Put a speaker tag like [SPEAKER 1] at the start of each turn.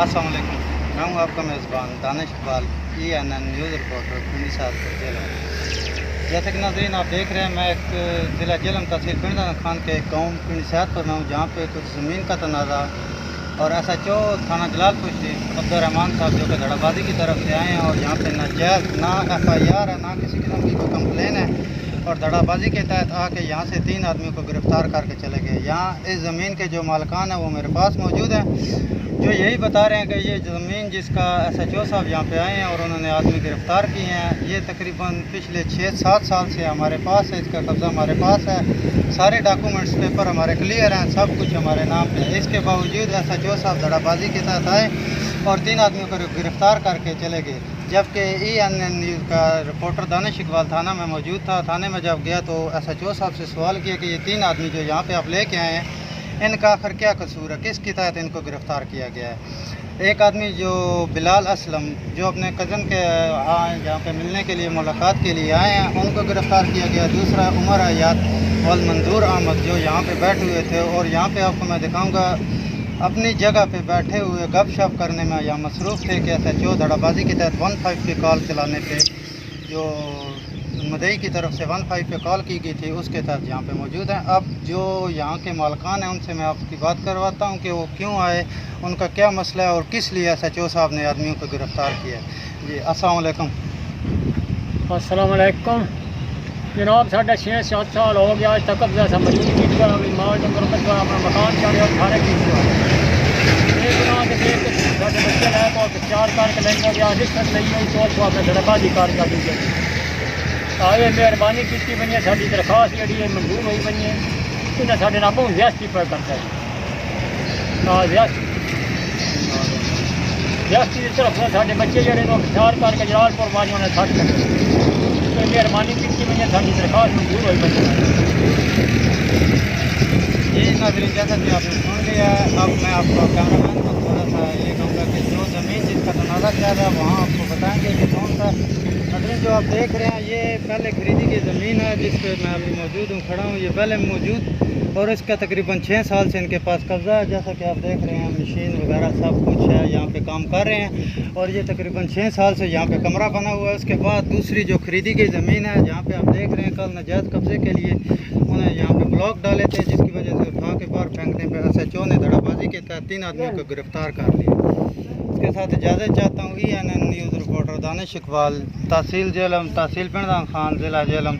[SPEAKER 1] अस्सलाम वालेकुम। मैं हूँ आपका मेज़बान Danish Iqbal, ENN news reporter Pindi Sadpur Jhelum. जैसे कि नाज़रीन आप देख रहे हैं, मैं एक ज़िला जेलम तहसील पिंडी खान के एक गाँव पिंडी सादपुर में हूँ, जहाँ पे कुछ ज़मीन का तनाज़ा और SHO थाना जलालपुर शरीफ अब्दुर्रहमान साहब जो कि धड़ाबाजी की तरफ से आए हैं और यहाँ पे नाजायज़ ना FIR है, ना किसी किस्म की कोई कंप्लेन है और धड़ाबाजी के तहत आके यहाँ से 3 आदमियों को गिरफ़्तार करके चले गए। यहाँ इस ज़मीन के जो मालिकान हैं वो मेरे पास मौजूद हैं, जो यही बता रहे हैं कि ये ज़मीन जिसका SHO साहब यहाँ पे आए हैं और उन्होंने आदमी गिरफ़्तार किए हैं, ये तकरीबन पिछले 6-7 साल से हमारे पास है, इसका कब्ज़ा हमारे पास है, सारे डॉक्यूमेंट्स पेपर हमारे क्लियर हैं, सब कुछ हमारे नाम पे है। इसके बावजूद SHO साहब धड़ाबाजी के तहत आए और 3 आदमियों को गिरफ़्तार करके चले गए, जबकि ENN न्यूज़ का रिपोर्टर दानिश इकबाल थाना में मौजूद था। थाने में जब गया तो SHO साहब से सवाल किया कि ये 3 आदमी जो यहाँ पे आप लेके आए हैं, इनका आखिर क्या कसूर है, किसकी तहत इनको गिरफ़्तार किया गया है। एक आदमी जो बिलाल असलम जो अपने कज़न के यहाँ पे मिलने के लिए मुलाकात के लिए आए हैं, उनको गिरफ़्तार किया गया। दूसरा उमर हयात वल मंजूर अहमद जो यहाँ पे बैठे हुए थे और यहाँ पे आपको मैं दिखाऊँगा अपनी जगह पे बैठे हुए गपशप करने में यहाँ मसरूफ़ थे कि SHO धड़ाबाजी के तहत 15 की कॉल चलाने पे जो मुदई की तरफ से 15 पे कॉल की गई थी उसके तहत यहाँ पे मौजूद हैं। अब जो यहाँ के मालकान हैं उनसे मैं आपकी बात करवाता हूँ कि वो क्यों आए, उनका क्या मसला है और किस लिए SHO साहब ने आदमियों को गिरफ़्तार किया है। जी अस्सलाम वालेकुम।
[SPEAKER 2] अस्सलाम वालेकुम जनाब, साढ़ा 6-7 साल हो गया आज तक कब्जा सा मजबूरी की माल डंगर का अपना मकान चाहे और सारे की साढ़े बच्चे है तो 4 कार के लेंगे गया दिक्कत नहीं हुई तो आपने धड़ाबाजी कार का दी आए मेहरबानी की बनी है, साड़ी दरखास्त जी मंजूर हुई बनी है, इन्हें साढ़े ना बहुत ज्यादती पर करता है ज्यादती की तरफ साढ़े बच्चे जोड़े 4 कार के जलालपुर वालियों ने छट कर मेहरबानी की बनी है, साड़ी दरखास्त मंजूर हुई बनी है।
[SPEAKER 1] जी नाज़रीन, जैसा कि आपने सुन लिया है, अब मैं आपको कैमरामैन को थोड़ा सा ये कहूँगा कि जो ज़मीन जिसका तनाज़ा क्या था वहाँ आपको बताएँगे कि कौन सा। नाज़रीन जो आप देख रहे हैं ये पहले खरीदी की ज़मीन है जिस पे मैं अभी मौजूद हूँ, खड़ा हूँ, ये पहले मौजूद और इसका तकरीबन 6 साल से इनके पास कब्ज़ा है। जैसा कि आप देख रहे हैं मशीन वगैरह सब कुछ है, यहाँ पे काम कर रहे हैं और ये तकरीबन 6 साल से यहाँ पे कमरा बना हुआ है। उसके बाद दूसरी जो खरीदी की ज़मीन है जहाँ पे आप देख रहे हैं, कल नाजायज़ कब्ज़े के लिए उन्हें यहाँ पे ब्लॉक डाले थे, जिसकी वजह से उठा के बाहर फेंकने पर SHO ने धड़ाबाजी के तहत 3 आदमियों को गिरफ़्तार कर लिया। इसके साथ इजाज़त चाहता हूँ। ENN news reporter Danish Iqbal, tehsil Jhelum, tehsil Pindi Khan, ज़िला जेलम।